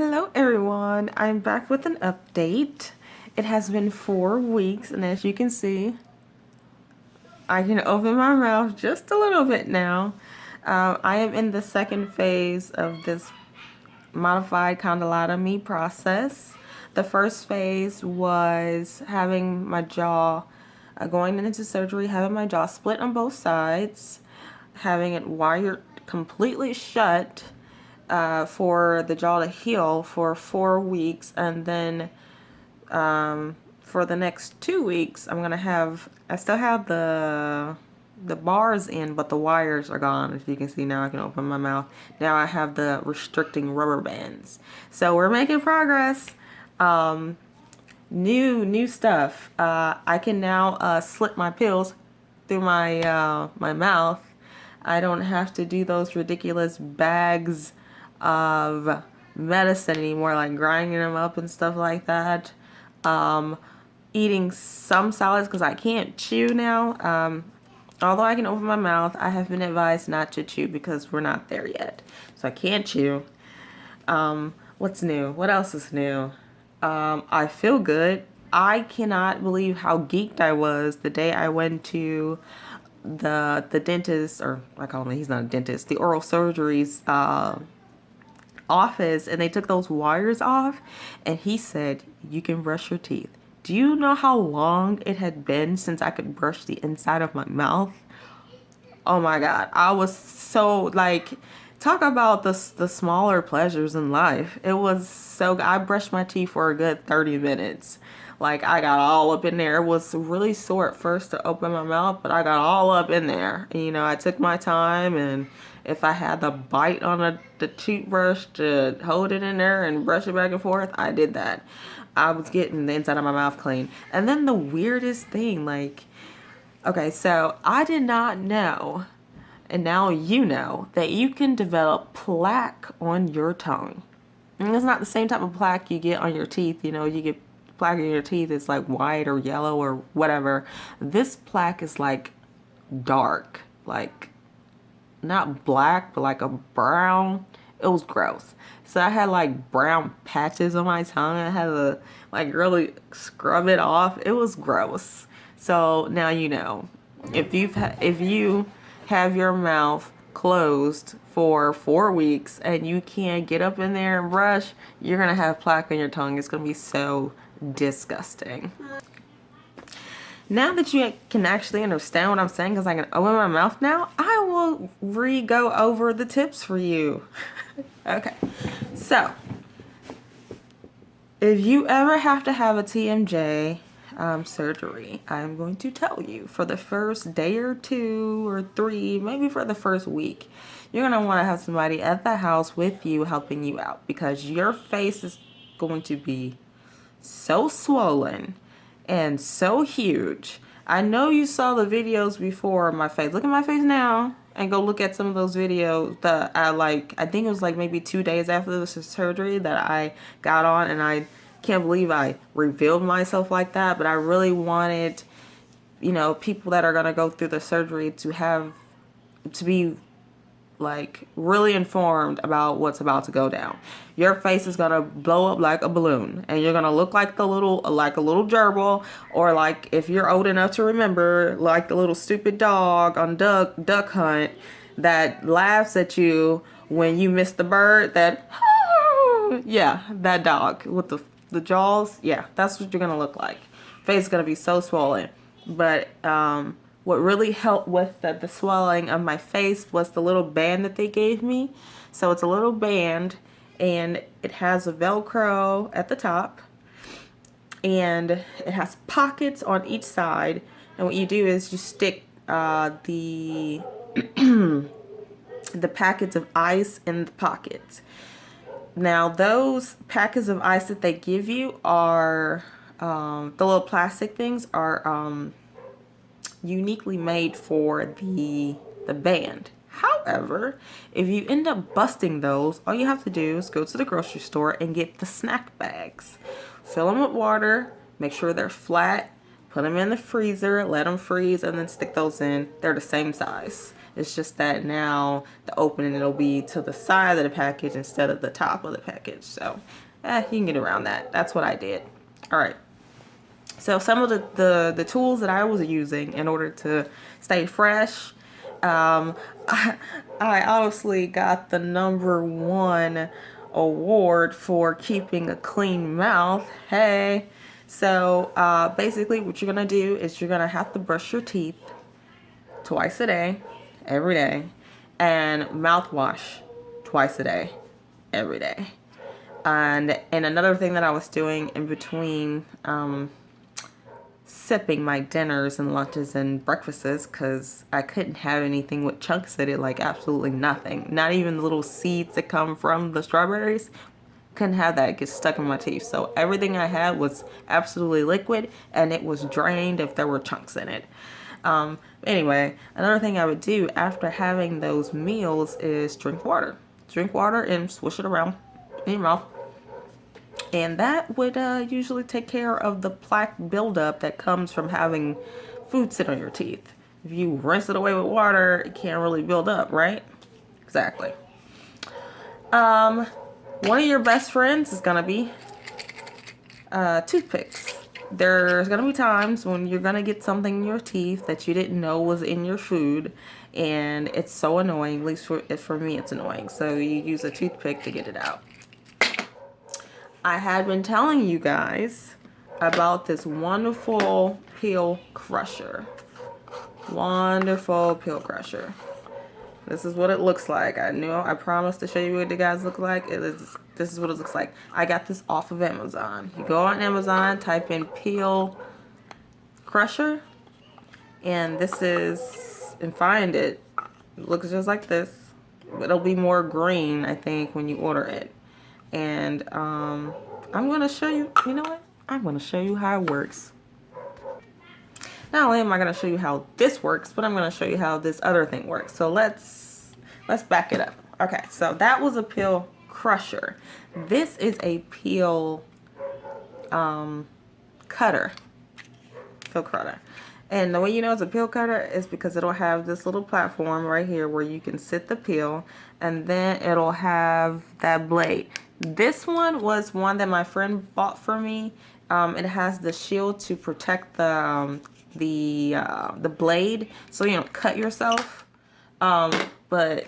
Hello everyone, I'm back with an update. It has been 4 weeks and as you can see, I can open my mouth just a little bit now. I am in the second phase of this modified condylotomy process. The first phase was having my jaw, going into surgery, having my jaw split on both sides, having it wired completely shut, for the jaw to heal for 4 weeks, and then for the next 2 weeks I still have the bars in, but the wires are gone. As you can see now, I can open my mouth. Now I have the restricting rubber bands. So we're making progress. New stuff. I can now slip my pills through my mouth. I don't have to do those ridiculous bags of medicine anymore, like grinding them up and stuff like that. Eating some salads because I can't chew now. Although I can open my mouth, I have been advised not to chew because we're not there yet. So I can't chew. What's new? What else is new? I feel good. I cannot believe how geeked I was the day I went to the dentist, or I call him, he's not a dentist, the oral surgery's office, and they took those wires off and he said, you can brush your teeth. Do you know how long it had been since I could brush the inside of my mouth? Oh my God. I was so like, talk about the smaller pleasures in life. It was so good. I brushed my teeth for a good 30 minutes. Like, I got all up in there. It was really sore at first to open my mouth, but I got all up in there. And, you know, I took my time, and if I had the bite on the toothbrush to hold it in there and brush it back and forth, I did that. I was getting the inside of my mouth clean. And then the weirdest thing, like, okay, so I did not know, and now you know, that you can develop plaque on your tongue. And it's not the same type of plaque you get on your teeth. You know, you get plaque in your teeth, it's like white or yellow or whatever. This plaque is like dark, like not black, but like a brown. It was gross. So I had like brown patches on my tongue. I had to like really scrub it off. It was gross. So now you know. If you have your mouth closed for 4 weeks and you can't get up in there and brush, you're gonna have plaque on your tongue. It's gonna be so disgusting. Now that you can actually understand what I'm saying, because I can open my mouth now, I will go over the tips for you. Okay, so if you ever have to have a TMJ surgery, I'm going to tell you, for the first day or 2 or 3, maybe for the first week, you're going to want to have somebody at the house with you helping you out, because your face is going to be so swollen and so huge. I know you saw the videos before of my face. Look at my face now and go look at some of those videos that I think it was like maybe 2 days after the surgery that I got on, and I can't believe I revealed myself like that, but I really wanted, you know, people that are going to go through the surgery to be like really informed about what's about to go down. Your face is gonna blow up like a balloon, and you're gonna look like a little gerbil, or like, if you're old enough to remember, like the little stupid dog on Duck Hunt that laughs at you when you miss the bird. That yeah, that dog with the jaws. Yeah, that's what you're gonna look like. Face is gonna be so swollen. But what really helped with the swelling of my face was the little band that they gave me. So it's a little band, and it has a Velcro at the top, and it has pockets on each side. And what you do is you stick the the packets of ice in the pockets. Now those packets of ice that they give you are the little plastic things are uniquely made for the band. However, if you end up busting those, all you have to do is go to the grocery store and get the snack bags. Fill them with water, make sure they're flat, put them in the freezer, let them freeze, and then stick those in. They're the same size. It's just that now the opening, it'll be to the side of the package instead of the top of the package. So you can get around that. That's what I did. All right. So some of the tools that I was using in order to stay fresh, I honestly got the #1 award for keeping a clean mouth. Hey. So basically what you're going to do is you're going to have to brush your teeth twice a day, every day, and mouthwash twice a day, every day. And another thing that I was doing in between sipping my dinners and lunches and breakfasts, because I couldn't have anything with chunks in it, like absolutely nothing. Not even the little seeds that come from the strawberries. Couldn't have that. It gets stuck in my teeth. So everything I had was absolutely liquid, and it was drained if there were chunks in it. Anyway, another thing I would do after having those meals is drink water. Drink water and swish it around in your mouth. And that would usually take care of the plaque buildup that comes from having food sit on your teeth. If you rinse it away with water, it can't really build up, right? Exactly. One of your best friends is gonna be toothpicks. There's gonna be times when you're gonna get something in your teeth that you didn't know was in your food, and it's so annoying. At least for me, it's annoying. So you use a toothpick to get it out. I had been telling you guys about this wonderful peel crusher. Wonderful peel crusher. This is what it looks like. I promised to show you what the guys look like. This is what it looks like. I got this off of Amazon. You go on Amazon, type in peel crusher, and find it. It looks just like this. It'll be more green, I think, when you order it. And I'm going to show you, you know what? I'm going to show you how it works. Not only am I going to show you how this works, but I'm going to show you how this other thing works. So let's back it up. Okay, so that was a peel crusher. This is a peel cutter. Peel cutter. And the way you know it's a peel cutter is because it'll have this little platform right here where you can sit the peel, and then it'll have that blade. This one was one that my friend bought for me. It has the shield to protect the blade, so you don't cut yourself. But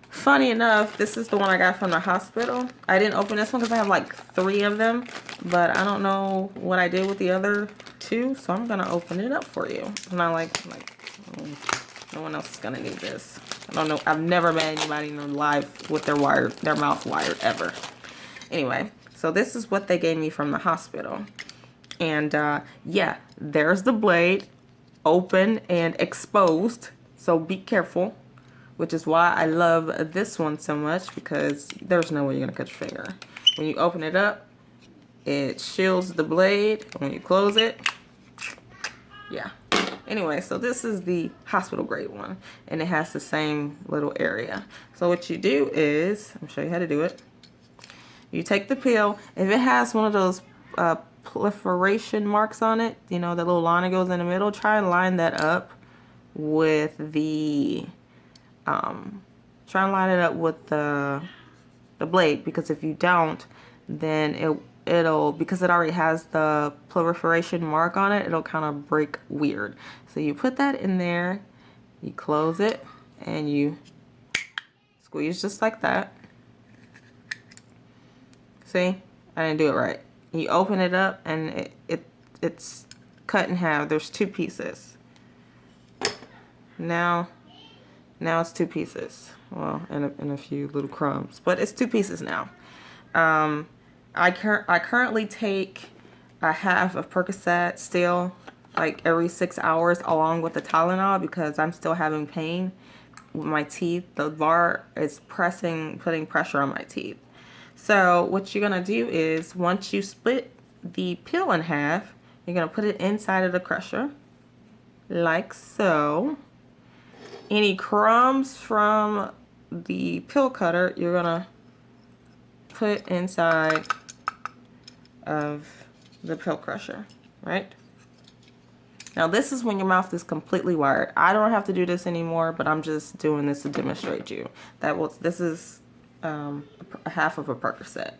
funny enough, this is the one I got from the hospital. I didn't open this one because I have like 3 of them, but I don't know what I did with the other 2, so I'm gonna open it up for you. I'm not like no one else is gonna need this. I don't know. I've never met anybody in their life with their mouth wired ever. Anyway, so this is what they gave me from the hospital. And yeah, there's the blade, open and exposed. So be careful, which is why I love this one so much, because there's no way you're gonna cut your finger. When you open it up, it shields the blade. When you close it, yeah. Anyway, so this is the hospital grade one, and it has the same little area. So what you do is, I'll show you how to do it. You take the peel. If it has one of those proliferation marks on it, you know, the little line that goes in the middle, try and line that up with the blade, because if you don't, then it'll because it already has the proliferation mark on it, it'll kind of break weird. So you put that in there, you close it, and you squeeze just like that. See, I didn't do it right. You open it up, and it's cut in half. There's 2 pieces. Now it's 2 pieces. Well, and a few little crumbs, but it's 2 pieces now. I currently take a half of Percocet still, like every 6 hours, along with the Tylenol, because I'm still having pain with my teeth. The bar is putting pressure on my teeth. So what you're gonna do is, once you split the peel in half, you're gonna put it inside of the crusher, like so. Any crumbs from the peel cutter, you're gonna put inside of the peel crusher, right? Now this is when your mouth is completely wired. I don't have to do this anymore, but I'm just doing this to demonstrate you. This is a half of a Percocet.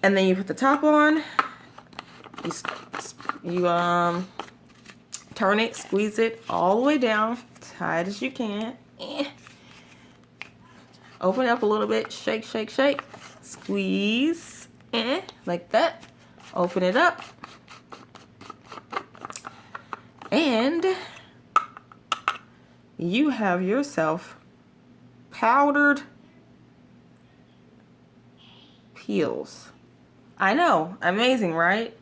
And then you put the top on. You turn it, squeeze it all the way down, tight as you can. Open it up a little bit, shake, shake, shake. Squeeze, like that. Open it up. And you have yourself powdered peels. I know, amazing, right?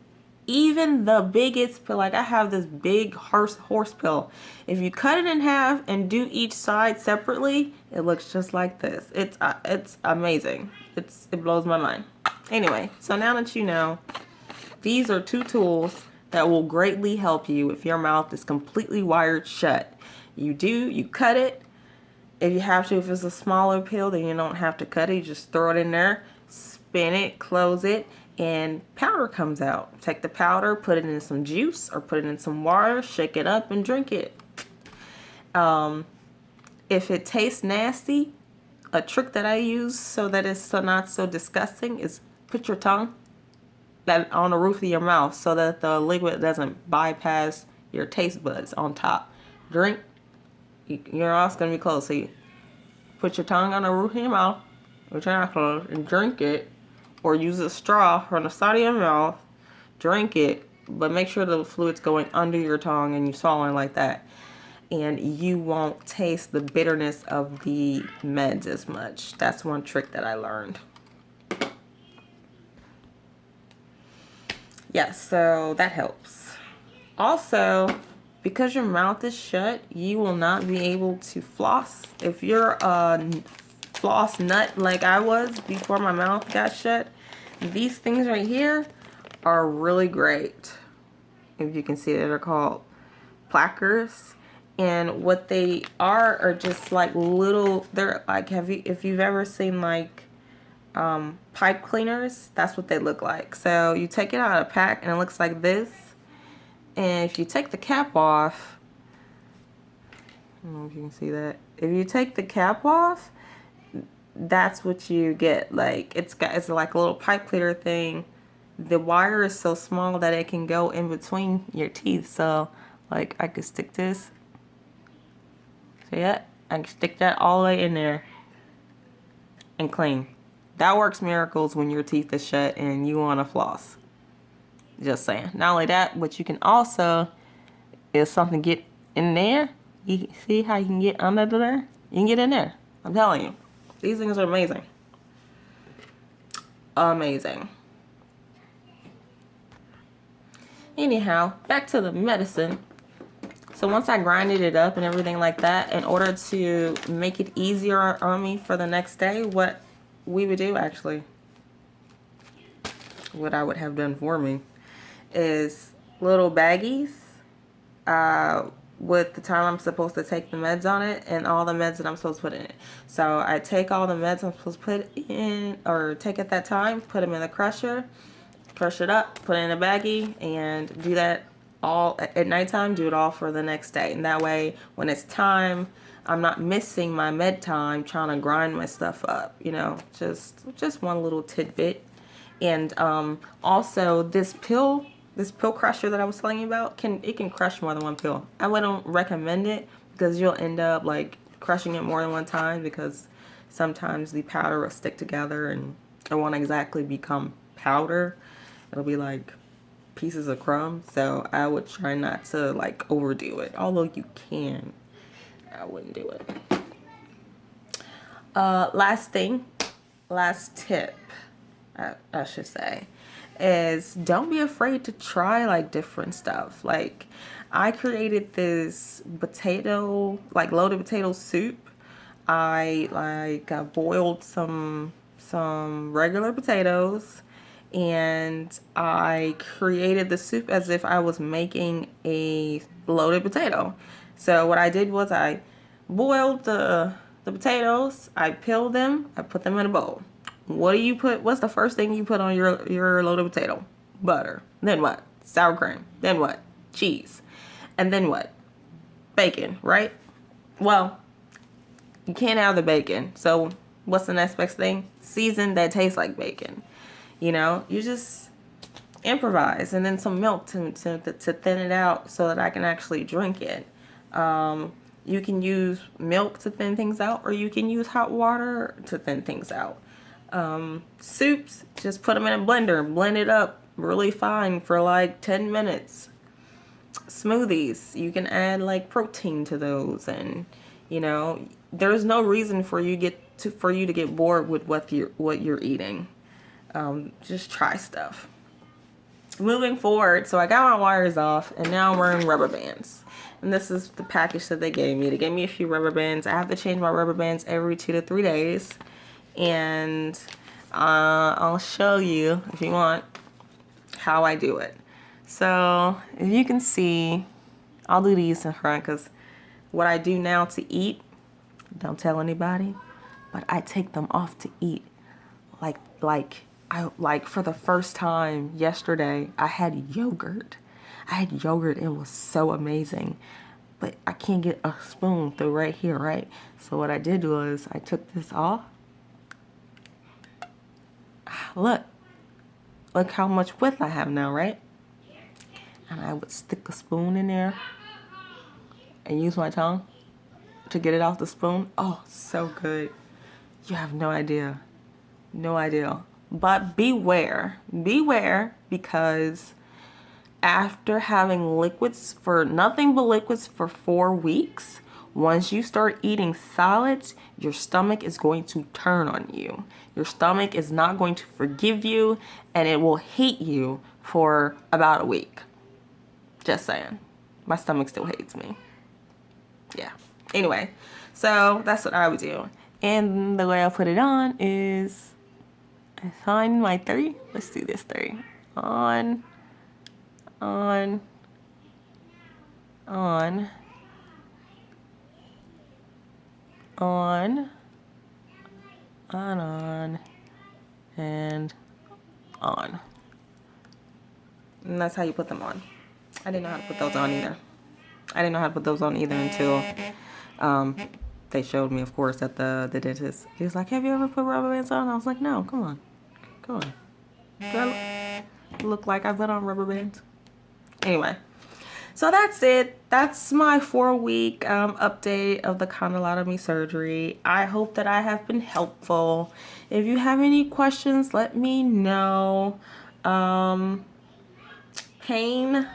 Even the biggest pill, like I have this big horse pill. If you cut it in half and do each side separately, it looks just like this. It's amazing. It blows my mind. Anyway, so now that you know, these are 2 tools that will greatly help you if your mouth is completely wired shut. You cut it. If you have to, if it's a smaller pill, then you don't have to cut it. You just throw it in there, spin it, close it, and powder comes out. Take the powder, put it in some juice or put it in some water, shake it up and drink it. If it tastes nasty, a trick that I use so that it's not so disgusting is put your tongue on the roof of your mouth so that the liquid doesn't bypass your taste buds on top. Drink, your mouth's gonna be closed. So you put your tongue on the roof of your mouth, with your mouth closed, and drink it. Or use a straw from the side of your mouth, drink it, but make sure the fluid's going under your tongue and you swallowing like that. And you won't taste the bitterness of the meds as much. That's one trick that I learned. Yes, so that helps. Also, because your mouth is shut, you will not be able to floss. If you're a floss nut like I was before my mouth got shut, these things right here are really great. If you can see, they're called plackers. And what they are just like little, they're like, if you've ever seen like pipe cleaners, that's what they look like. So you take it out of a pack and it looks like this. And if you take the cap off, I don't know if you can see that. If you take the cap off, that's what you get. Like it's like a little pipe cleaner thing. The wire is so small that it can go in between your teeth. So like I could stick this. See that? I can stick that all the way in there and clean. That works miracles when your teeth is shut and you want to floss. Just saying. Not only that, but you can also, if something get in there, you see how you can get under there? You can get in there. I'm telling you. These things are amazing. Amazing. Anyhow, back to the medicine. So once I grinded it up and everything like that, in order to make it easier on me for the next day, what we would do actually, what I would have done for me, is little baggies with the time I'm supposed to take the meds on it and all the meds that I'm supposed to put in it. So I take all the meds I'm supposed to put in or take at that time, put them in the crusher, crush it up, put it in a baggie, and do that all at nighttime. Do it all for the next day, and that way when it's time, I'm not missing my med time trying to grind my stuff up. You know, just one little tidbit. And also this pill crusher that I was telling you about, it can crush more than one pill. I wouldn't recommend it because you'll end up like crushing it more than one time, because sometimes the powder will stick together and it won't exactly become powder. It'll be like pieces of crumb. So I would try not to like overdo it. Although you can, I wouldn't do it. Last tip, I should say, is don't be afraid to try like different stuff. Like I created this loaded potato soup. I boiled some regular potatoes, and I created the soup as if I was making a loaded potato. So what I did was I boiled the potatoes, I peeled them, I put them in a bowl. What's the first thing you put on your loaded potato? Butter. Then what? Sour cream. Then what? Cheese. And then what? Bacon, right? Well, you can't have the bacon. So what's the next best thing? Season that tastes like bacon. You know, you just improvise. And then some milk to thin it out so that I can actually drink it. You can use milk to thin things out, or you can use hot water to thin things out. Soups, just put them in a blender and blend it up really fine for like 10 minutes. Smoothies, you can add like protein to those, and you know, there's no reason for you to get bored with what you're eating. Just try stuff. Moving forward, so I got my wires off and now I'm wearing rubber bands. And this is the package that they gave me. They gave me a few rubber bands. I have to change my rubber bands every 2 to 3 days. And I'll show you, if you want, how I do it. So, if you can see, I'll do these in front because what I do now to eat, don't tell anybody, but I take them off to eat. Like for the first time yesterday, I had yogurt. It was so amazing. But I can't get a spoon through right here, right? So what I did was I took this off. Look how much width I have now, right? And I would stick a spoon in there and use my tongue to get it off the spoon. Oh, so good. You have no idea. No idea. But beware, because after having nothing but liquids for 4 weeks, once you start eating solids, your stomach is going to turn on you. Your stomach is not going to forgive you, and it will hate you for about a week. Just saying. My stomach still hates me. Yeah. Anyway, so that's what I would do. And the way I put it on is I find my 3. Let's do this 3. On, and on. And that's how you put them on. I didn't know how to put those on either. Until they showed me, of course, at the dentist. He was like, have you ever put rubber bands on? I was like, no, come on. Do I look like I've been on rubber bands? Anyway, so that's it. That's my 4-week update of the condylotomy surgery. I hope that I have been helpful. If you have any questions, let me know. My pain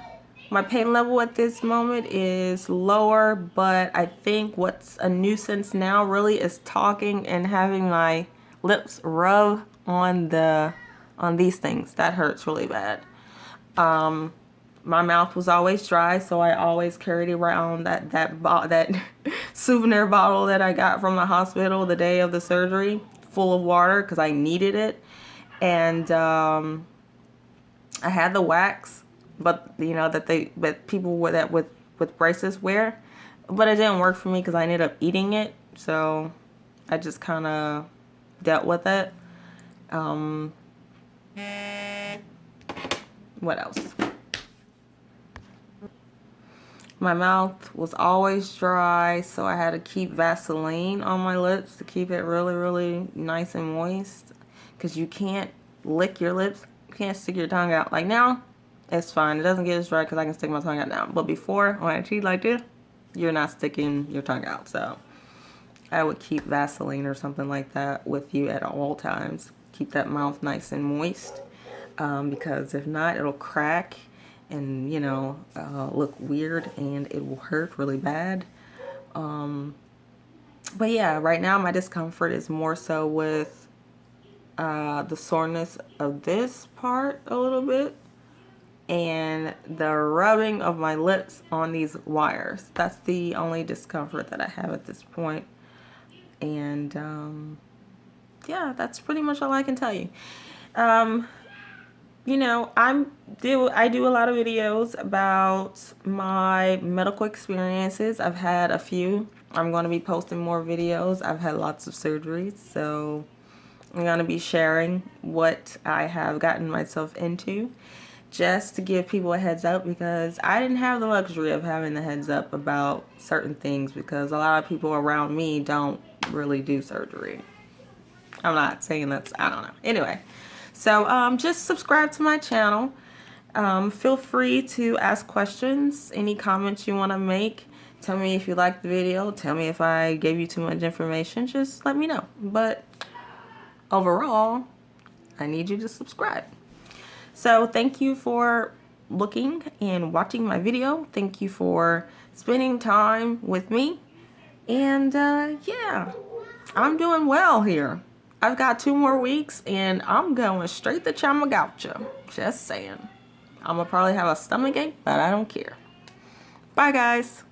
level at this moment is lower, but I think what's a nuisance now really is talking and having my lips rub on these things. That hurts really bad. My mouth was always dry, so I always carried around that souvenir bottle that I got from the hospital the day of the surgery, full of water because I needed it. And I had the wax, but you know that people with braces wear, but it didn't work for me because I ended up eating it. So I just kind of dealt with it. What else? My mouth was always dry, so I had to keep Vaseline on my lips to keep it really, really nice and moist. Because you can't lick your lips. You can't stick your tongue out. Like now, it's fine. It doesn't get as dry because I can stick my tongue out now. But before, when I cheat like this, you're not sticking your tongue out. So I would keep Vaseline or something like that with you at all times. Keep that mouth nice and moist. Because if not, it'll crack and, you know, look weird and it will hurt really bad. But yeah, right now my discomfort is more so with the soreness of this part a little bit and the rubbing of my lips on these wires. That's the only discomfort that I have at this point. And yeah, that's pretty much all I can tell you. You know, I do a lot of videos about my medical experiences. I've had a few. I'm going to be posting more videos. I've had lots of surgeries, so I'm going to be sharing what I have gotten myself into. just to give people a heads up, because I didn't have the luxury of having the heads up about certain things, because a lot of people around me don't really do surgery. I'm not saying that's, I don't know. Anyway, so just subscribe to my channel. Feel free to ask questions, any comments you want to make. Tell me if you liked the video. Tell me if I gave you too much information. Just let me know. But overall, I need you to subscribe. So thank you for looking and watching my video. Thank you for spending time with me. And yeah, I'm doing well here. I've got 2 more weeks and I'm going straight to Chamagoucha. Just saying. I'm gonna probably have a stomach ache, but I don't care. Bye, guys.